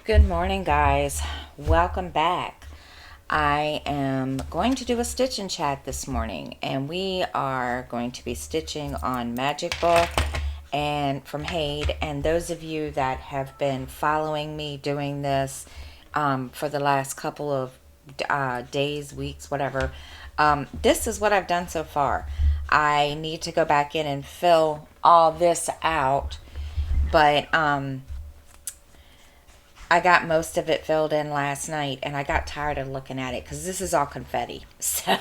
Good morning, guys. Welcome back. I am going to do a stitch and chat this morning, and we are going to be stitching on Magic Book and from Hade. And those of you that have been following me doing this for the last couple of days, weeks, whatever, this is what I've done so far. I need to go back in and fill all this out, but I got most of it filled in last night, and I got tired of looking at it because this is all confetti. So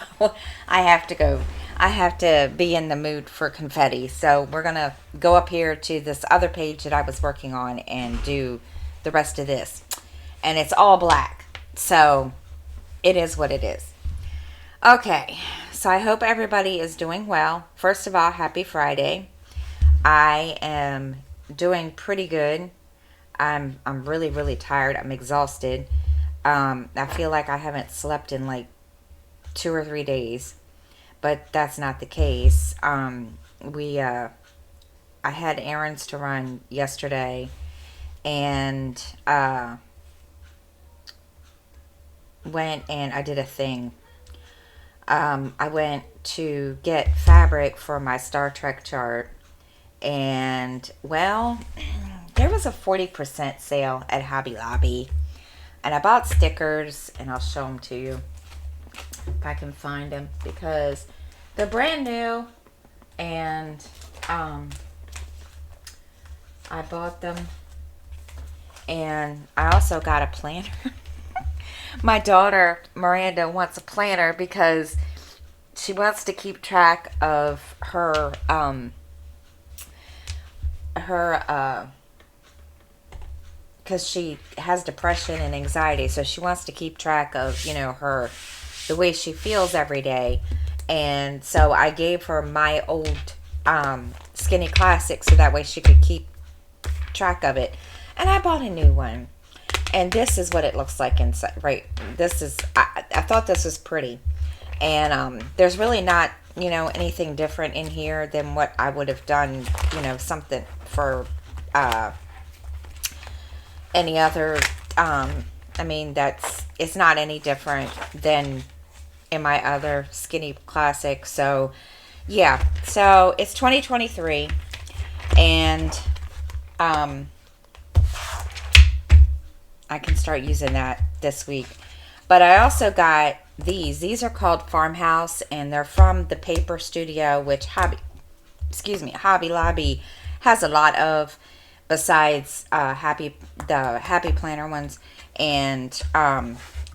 I have to go. I have to be in the mood for confetti. So we're going to go up here to this other page that I was working on and do the rest of this. And it's all black. So it is what it is. Okay. So I hope everybody is doing well. First of all, happy Friday. I am doing pretty good. I'm really tired. I'm exhausted. I feel like I haven't slept in like 2 or 3 days, but that's not the case. I had errands to run yesterday, and went and I did a thing. I went to get fabric for my Star Trek chart, and well, there was a 40% sale at Hobby Lobby, and I bought stickers, and I'll show them to you if I can find them because they're brand new, and I bought them, and I also got a planner. My daughter Miranda wants a planner because she wants to keep track of her because she has depression and anxiety, so she wants to keep track of the way she feels every day. And so I gave her my old skinny classic so that way she could keep track of it. And I bought a new one, and this is what it looks like inside. Right, this is I thought this was pretty, and there's really not anything different in here than what I would have done, something for any other. It's not any different than in my other skinny classic. So yeah, so it's 2023, and I can start using that this week. But I also got these are called Farmhouse, and they're from the Paper Studio, which Hobby Lobby has a lot of, besides the Happy Planner ones. And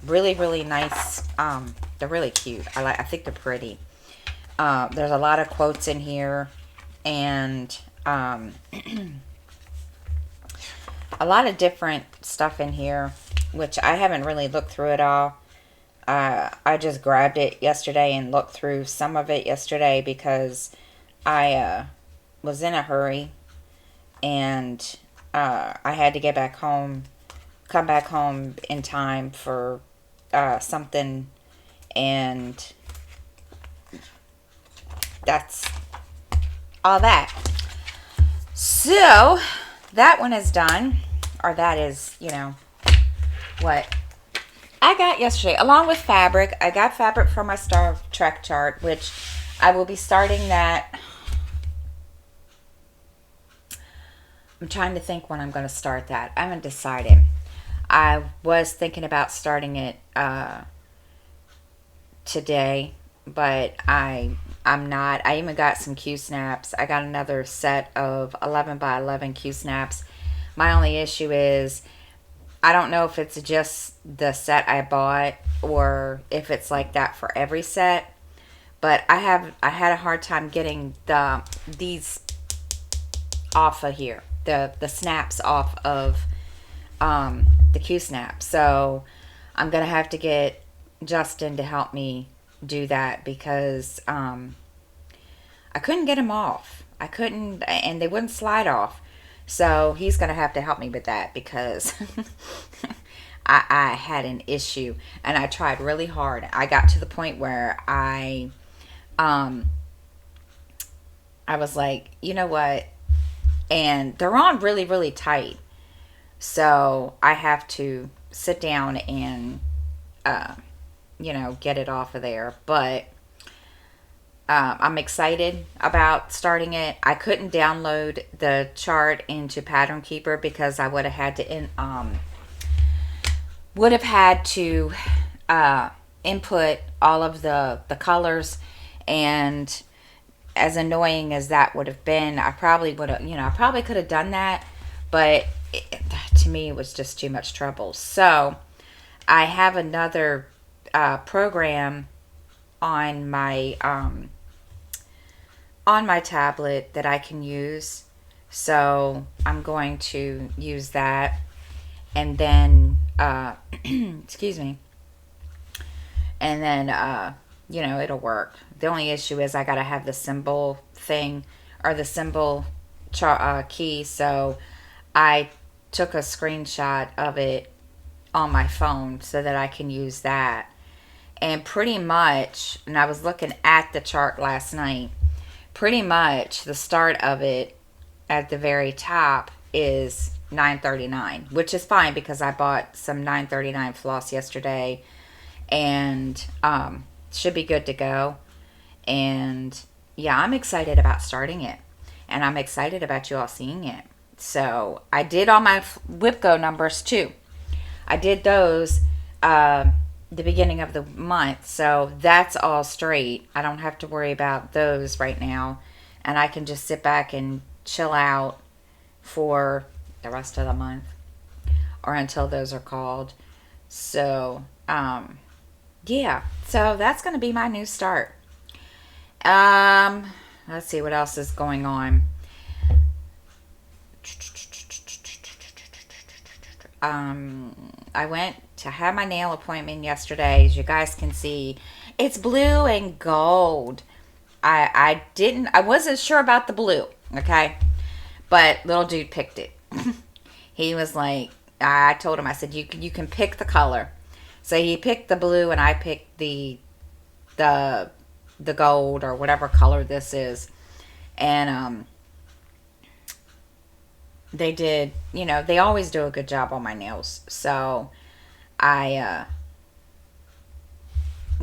really nice. They're really cute. I think they're pretty. There's a lot of quotes in here, and a lot of different stuff in here, which I haven't really looked through it all. I just grabbed it yesterday and looked through some of it yesterday because I was in a hurry, and I had to come back home in time for something, and that's all that. So that one is done, or that is, what I got yesterday, along with fabric. I got fabric for my Star Trek chart, which I will be starting that. I'm trying to think when I'm going to start that. I haven't decided. I was thinking about starting it today, but I'm not. I even got some Q snaps. I got another set of 11 by 11 Q snaps. My only issue is I don't know if it's just the set I bought or if it's like that for every set. But I had a hard time getting these off of here, the snaps off of the Q snap. So I'm gonna have to get Justin to help me do that because I couldn't get them off. I couldn't, and they wouldn't slide off. So he's gonna have to help me with that because I had an issue, and I tried really hard. I got to the point where I was like, you know what? And they're on really tight. So I have to sit down and, get it off of there. But I'm excited about starting it. I couldn't download the chart into Pattern Keeper because I would have had to input all of the colors, and as annoying as that would have been, I probably would have, I probably could have done that, but to me it was just too much trouble. So I have another program on my tablet that I can use. So I'm going to use that, and then excuse me, and then it'll work. The only issue is I gotta have the symbol thing, or the symbol key. So I took a screenshot of it on my phone so that I can use that. And pretty much, and I was looking at the chart last night, pretty much the start of it at the very top is $9.39, which is fine because I bought some $9.39 floss yesterday, and should be good to go. And yeah, I'm excited about starting it, and I'm excited about you all seeing it. So I did all my WIPGO numbers too. I did those the beginning of the month, so that's all straight. I don't have to worry about those right now, and I can just sit back and chill out for the rest of the month, or until those are called. So yeah, so that's going to be my new start. Let's see what else is going on. I went to have my nail appointment yesterday. As you guys can see, it's blue and gold. I wasn't sure about the blue, okay? But little dude picked it. He was like, I told him, I said, you can pick the color. So he picked the blue, and I picked the gold, or whatever color this is. And they did, they always do a good job on my nails. So I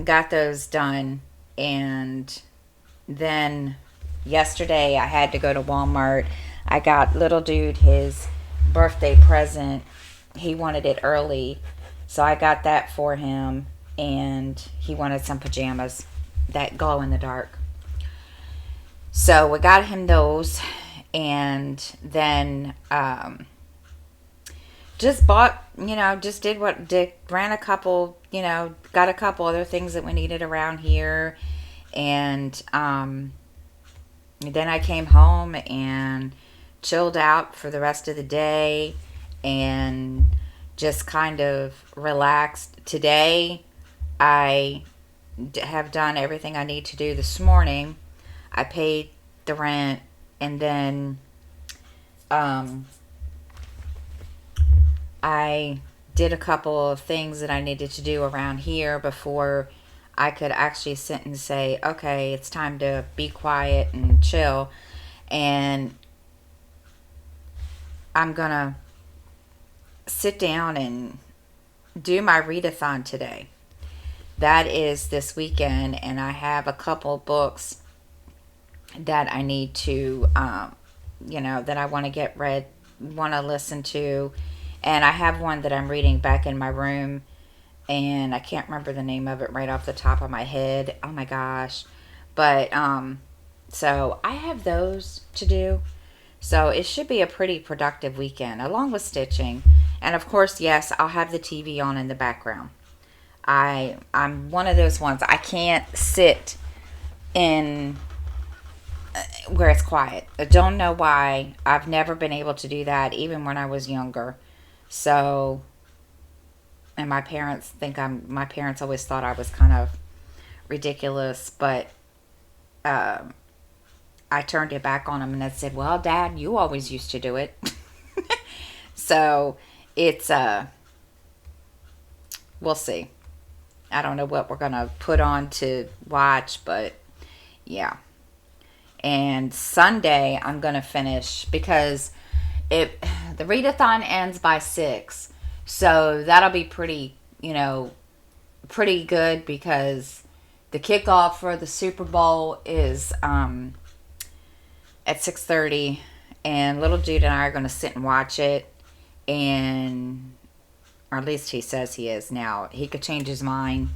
got those done, and then yesterday I had to go to Walmart. I got little dude his birthday present. He wanted it early, so I got that for him, and he wanted some pajamas that glow in the dark. So we got him those, and then just bought, just ran a couple, got a couple other things that we needed around here. And then I came home and chilled out for the rest of the day and just kind of relaxed. Today I have done everything I need to do this morning. I paid the rent, and then I did a couple of things that I needed to do around here before I could actually sit and say, okay, it's time to be quiet and chill. And I'm gonna sit down and do my readathon today. That is this weekend, and I have a couple books that I need to, that I want to get read, want to listen to. And I have one that I'm reading back in my room, and I can't remember the name of it right off the top of my head. Oh my gosh. But, so I have those to do. So it should be a pretty productive weekend, along with stitching. And of course, yes, I'll have the TV on in the background. I'm one of those ones. I can't sit in where it's quiet. I don't know why. I've never been able to do that, even when I was younger. So, and my parents always thought I was kind of ridiculous, but I turned it back on them, and I said, well, Dad, you always used to do it. So it's we'll see. I don't know what we're gonna put on to watch, but yeah. And Sunday I'm gonna finish, because The readathon ends by 6. So that'll be pretty, pretty good because the kickoff for the Super Bowl is at 6:30, and little dude and I are going to sit and watch it, and or at least he says he is. Now he could change his mind,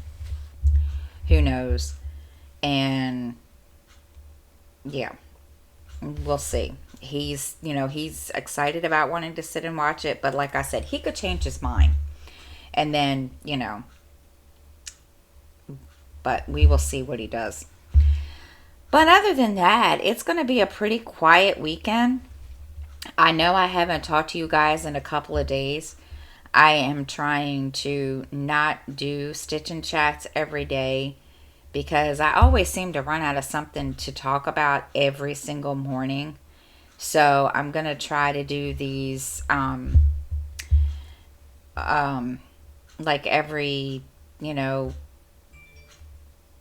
who knows. And yeah, we'll see. He's excited about wanting to sit and watch it, but like I said, he could change his mind, and then but we will see what he does. But other than that, it's going to be a pretty quiet weekend. I know I haven't talked to you guys in a couple of days. I am trying to not do stitch and chats every day because I always seem to run out of something to talk about every single morning. So I'm going to try to do these like every,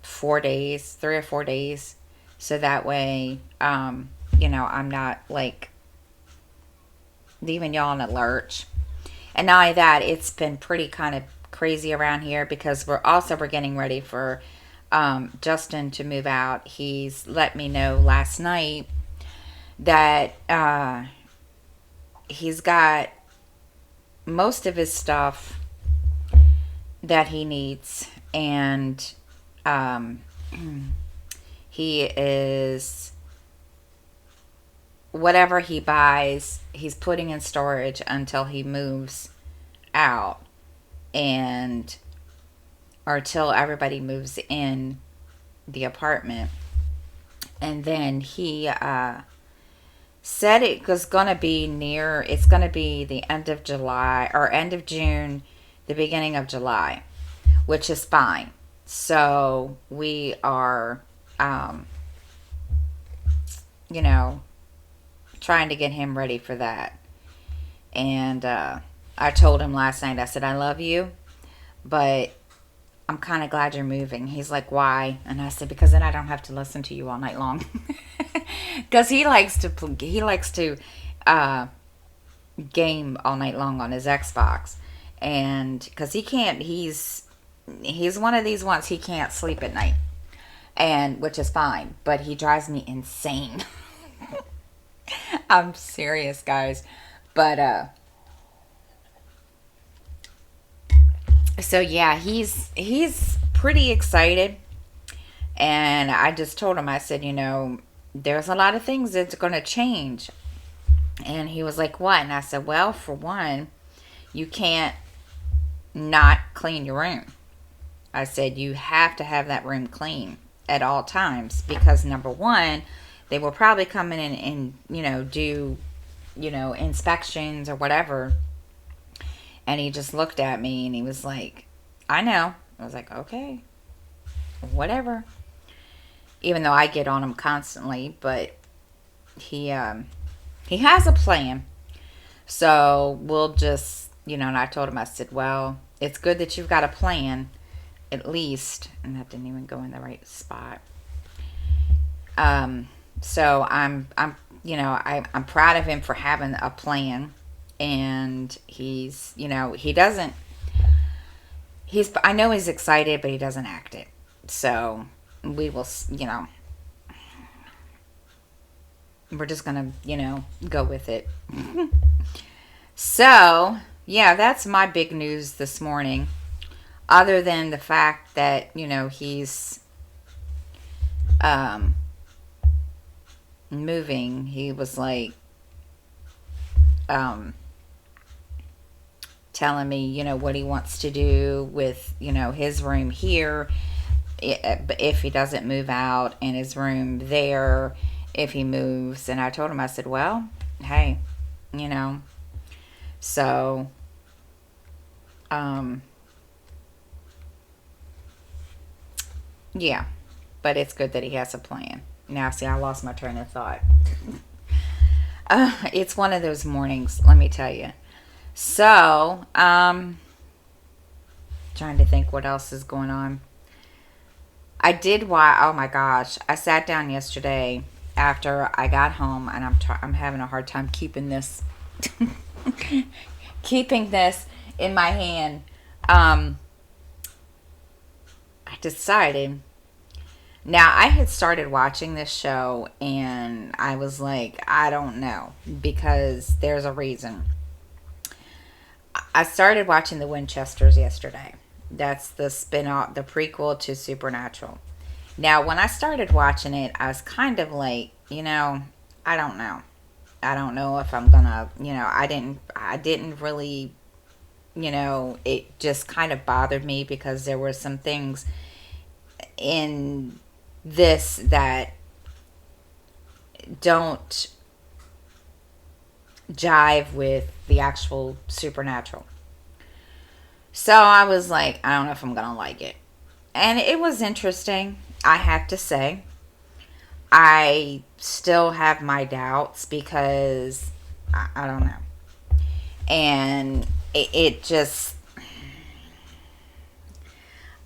4 days, 3 or 4 days. So that way, I'm not like leaving y'all in a lurch. And not only that, it's been pretty kind of crazy around here because we're getting ready for Justin to move out. He's let me know last night that he's got most of his stuff that he needs, and he is, whatever he buys, he's putting in storage until he moves out, or until everybody moves in the apartment. And then he said it was going to be it's going to be the end of July, or end of June, the beginning of July, which is fine. So we are, trying to get him ready for that. And I told him last night, I said, I love you, but I'm kind of glad you're moving. He's like, why? And I said, because then I don't have to listen to you all night long. Because he likes to game all night long on his Xbox. And because he's one of these ones, he can't sleep at night. And which is fine, but he drives me insane. I'm serious, guys. But so yeah, he's pretty excited. And I just told him, I said, there's a lot of things that's going to change. And he was like, what? And I said, well, for one, you can't not clean your room. I said, you have to have that room clean at all times, because number one, they will probably come in and do, inspections or whatever. And he just looked at me and he was like, I know. I was like, okay, whatever. Even though I get on him constantly, but he has a plan. So we'll just, and I told him, I said, well, it's good that you've got a plan, at least. And that didn't even go in the right spot. So I'm proud of him for having a plan. And he's, I know he's excited, but he doesn't act it. So we will, we're just going to, go with it. So, yeah, that's my big news this morning. Other than the fact that, he's moving. He was like telling me, what he wants to do with, his room here if he doesn't move out, and his room there if he moves. And I told him, I said, well, hey, so yeah, but it's good that he has a plan. Now, see, I lost my train of thought. It's one of those mornings, let me tell you. So, trying to think what else is going on. I did oh my gosh, I sat down yesterday after I got home, and I'm having a hard time keeping this keeping this in my hand, um, I decided. Now, I had started watching this show and I was like, I don't know, because there's a reason. I started watching The Winchesters yesterday. That's the spin off, the prequel to Supernatural. Now, when I started watching it, I was kind of like, I don't know. I don't know if I'm gonna, I didn't really, it just kind of bothered me because there were some things in this that don't jive with the actual Supernatural. So I was like, I don't know if I'm gonna like it. And it was interesting, I have to say. I still have my doubts because I don't know. And it just,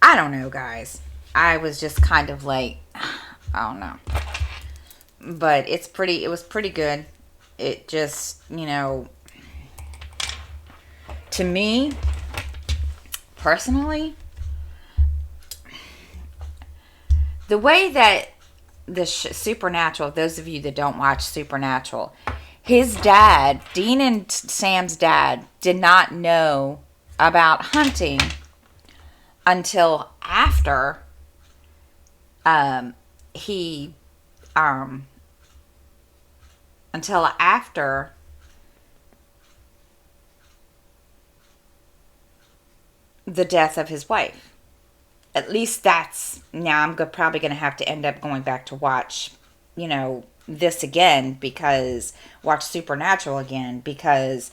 I don't know, guys. I was just kind of like, I don't know. But it was pretty good. It just, to me, personally, the way that the Supernatural, those of you that don't watch Supernatural, his dad, Dean and Sam's dad, did not know about hunting until after he until after the death of his wife. At least that's, now I'm probably going to have to end up going back to watch, this again, because watch Supernatural again, because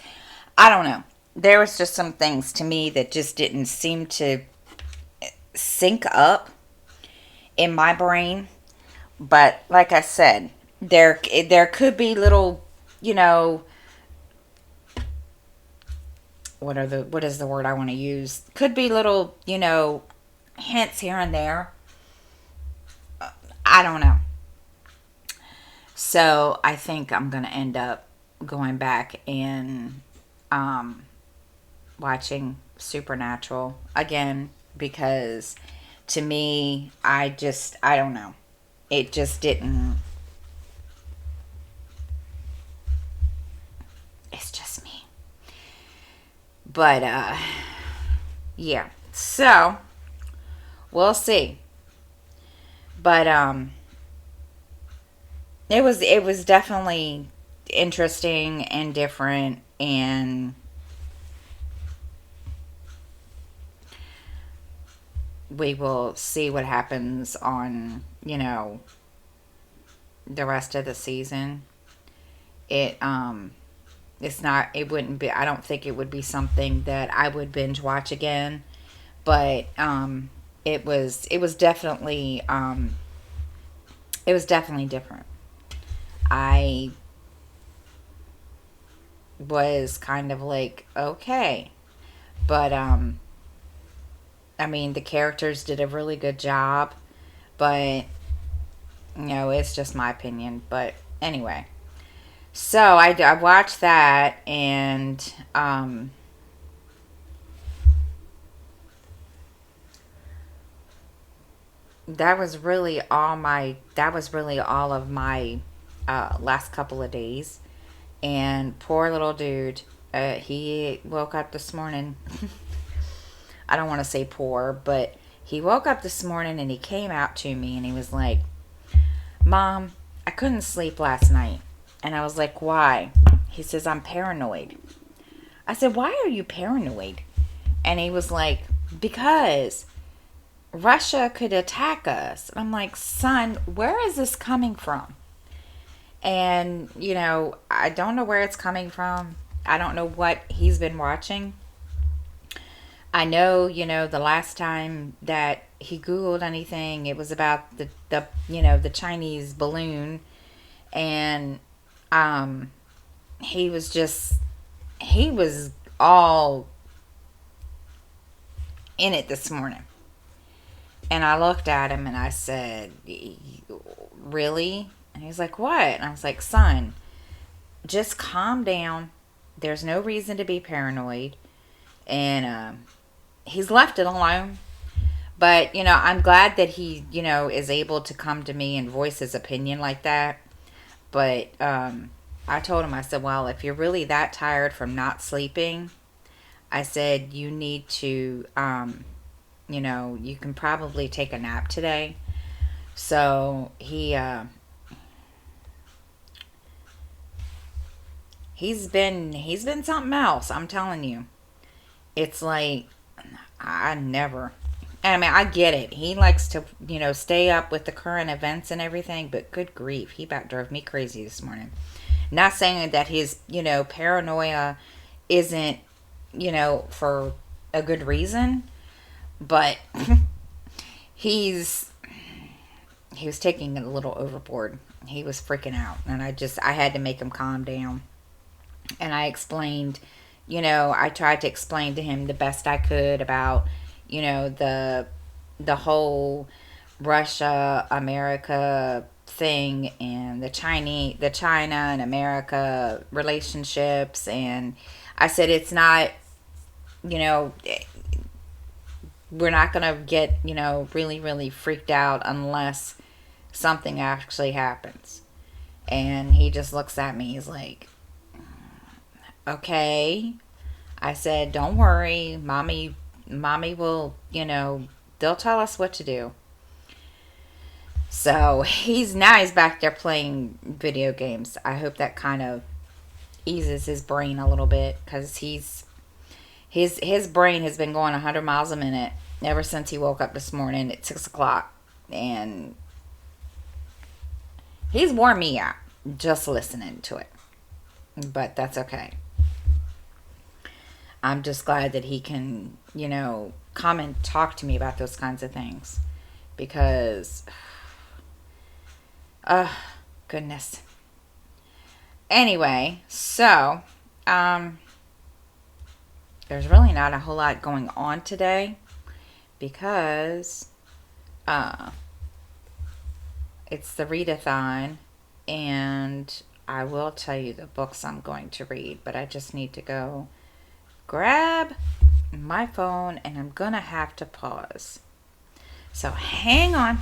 I don't know. There was just some things to me that just didn't seem to sync up in my brain. But like I said, there could be little, what is the word I want to use? Could be little, hints here and there. I don't know. So I think I'm going to end up going back and watching Supernatural again, because to me, I don't know. It just didn't. It's just me. But, yeah. So, we'll see. But, it was definitely interesting and different, and we will see what happens on, the rest of the season. It wouldn't be, I don't think it would be something that I would binge watch again, but it was definitely different. I was kind of like, okay, but I mean, the characters did a really good job, but it's just my opinion. But anyway, so I watched that, and that was really all of my last couple of days. And poor little dude, he woke up this morning. I don't want to say poor, but he woke up this morning and he came out to me and he was like, Mom, I couldn't sleep last night. And I was like, why? He says, I'm paranoid. I said, why are you paranoid? And he was like, because Russia could attack us. And I'm like, son, where is this coming from? And, I don't know where it's coming from. I don't know what he's been watching. I know, the last time that he Googled anything, it was about the Chinese balloon. And he was all in it this morning. And I looked at him and I said, really? And he's like, what? And I was like, son, just calm down. There's no reason to be paranoid. And he's left it alone. But, I'm glad that he, is able to come to me and voice his opinion like that. But I told him, I said, well, if you're really that tired from not sleeping, I said, you need to, you can probably take a nap today. So he's been something else, I'm telling you. It's like, I never, I mean, I get it. He likes to, stay up with the current events and everything, but good grief, he about drove me crazy this morning. Not saying that his, paranoia isn't, for a good reason, but he's he was taking it a little overboard. He was freaking out, and I had to make him calm down. And I explained, I tried to explain to him the best I could about, the whole Russia America thing, and the China and America relationships. And I said, it's not, you know we're not going to get, really really freaked out unless something actually happens. And he just looks at me, he's like, okay. I said, don't worry, mommy will, they'll tell us what to do. So he's back there playing video games. I hope that kind of eases his brain a little bit, because his brain has been going 100 miles a minute ever since he woke up this morning at 6 o'clock, and he's worn me out just listening to it. But that's okay. I'm just glad that he can, come and talk to me about those kinds of things, because, goodness. Anyway, so, there's really not a whole lot going on today, because, it's the readathon, and I will tell you the books I'm going to read, but I just need to go grab my phone, and I'm gonna have to pause. So hang on.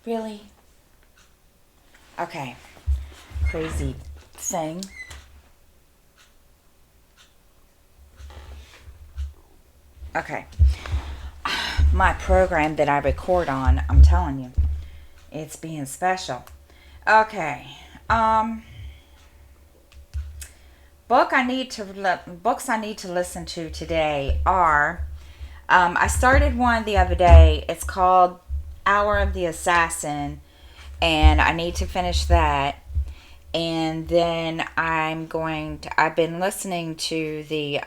Really? Okay. Crazy thing. Okay. My program that I record on, I'm telling you, it's being special. Okay. Books I need to listen to today are, I started one the other day. It's called Hour of the Assassin, and I need to finish that. And then I've been listening to the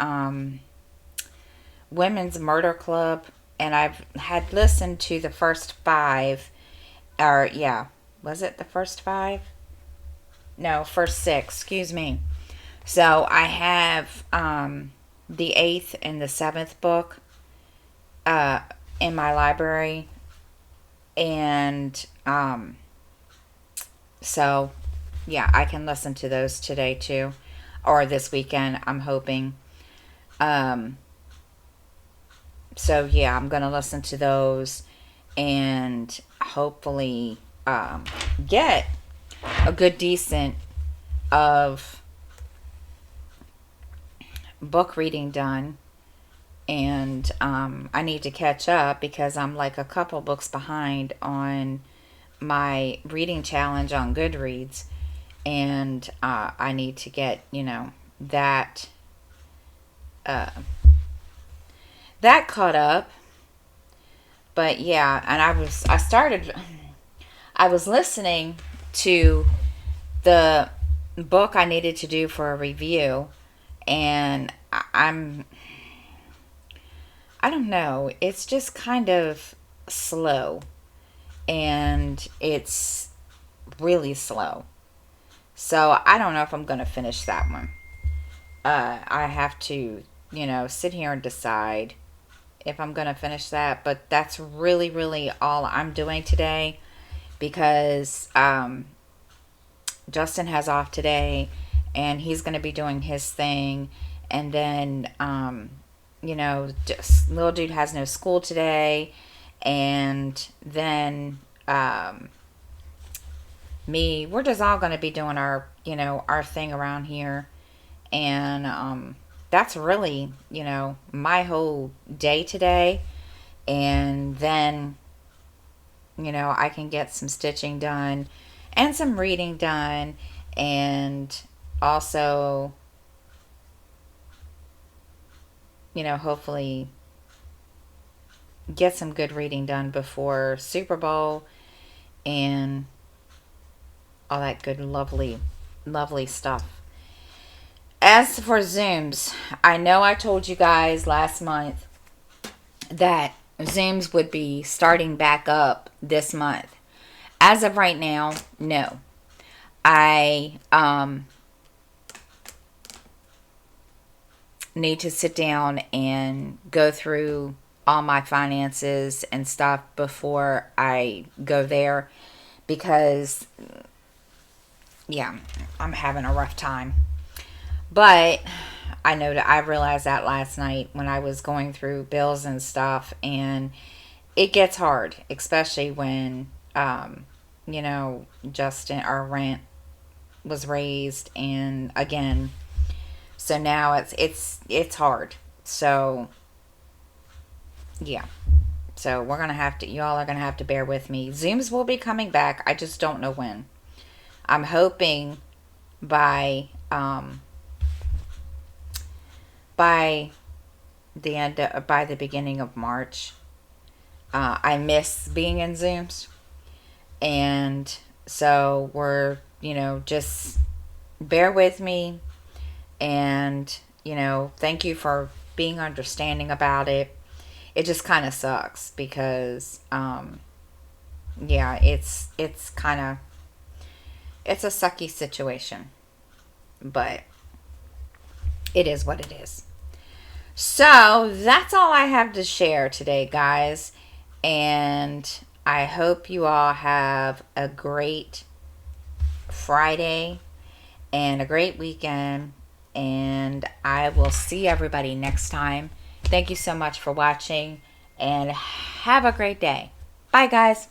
Women's Murder Club, and I've had listened to the first 5, or yeah, was it the first 5? No, first 6, excuse me. So I have the 8th and the 7th book in my library, and so yeah, I can listen to those today too, or this weekend, I'm hoping. So yeah, I'm gonna listen to those, and hopefully get a good decent of book reading done. And I need to catch up, because I'm like a couple books behind on my reading challenge on Goodreads, and I need to get that that caught up. But yeah, and I was listening to the book I needed to do for a review, and I don't know, it's just kind of slow, and it's really slow. So I don't know if I'm going to finish that one. I have to, sit here and decide if I'm going to finish that. But that's really, really all I'm doing today, because Justin has off today, and he's going to be doing his thing. And then, just little dude has no school today. And then, me, we're just all going to be doing our, our thing around here. And, that's really, my whole day today. And then, I can get some stitching done and some reading done, and also, hopefully get some good reading done before Super Bowl and all that good, lovely, lovely stuff. As for Zooms, I know I told you guys last month that Zooms would be starting back up this month. As of right now, no. I need to sit down and go through all my finances and stuff before I go there, because, yeah, I'm having a rough time. But I know that I realized that last night when I was going through bills and stuff, and it gets hard, especially when, Justin, our rent was raised, and again, so now it's hard. So yeah, so we're gonna have to, y'all are gonna have to bear with me. Zooms will be coming back. I just don't know when. I'm hoping by by by the beginning of March. I miss being in Zooms, and so we're, just bear with me, and thank you for being understanding about it. It just kind of sucks because, yeah, it's kind of, it's a sucky situation, but it is what it is. So that's all I have to share today, guys. And I hope you all have a great Friday and a great weekend. And I will see everybody next time. Thank you so much for watching, and have a great day. Bye, guys.